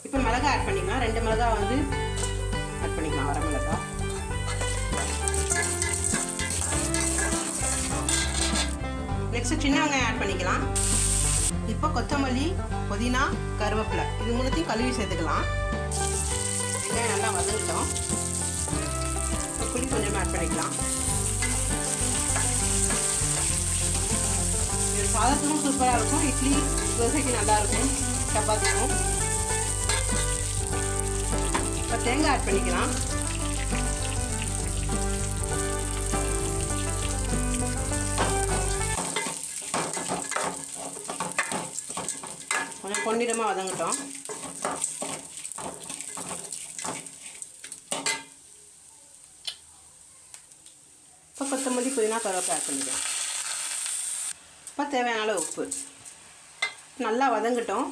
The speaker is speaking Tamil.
இப்போ மிளகாய் ஆட் பண்ணிக்கலாம். 2 மிளகாய் வந்து ஆட் பண்ணிக்கலாம், வர மிளகாய். நெக்ஸ்ட் சின்ன வெங்காயம் ஆட் பண்ணிக்கலாம். இப்போ கொத்தமல்லி, புதினா, கருவேப்பிலை இது மூணுத்தையும் கழுவி சேர்த்துக்கலாம். வெங்காயம் நல்லா வதங்கிட்டோம். புளி கொஞ்சம் ஆட் பண்ணிக்கலாம். இது சாதத்துக்கும் சூப்பராக இருக்கும், இட்லி தோசைக்கு நல்லாயிருக்கும், சப்பாத்திக்கும். இப்போ தேங்காய் ஆட் பண்ணிக்கலாம். கொஞ்சம் பொன்னிறமாக வதங்கட்டும். இப்போ கொத்தமல்லி, புதினா, கருவேப்பிலை ஆட் பண்ணிக்கலாம். இப்போ தேவையான அளவு உப்பு. நல்லா வதங்கட்டும்.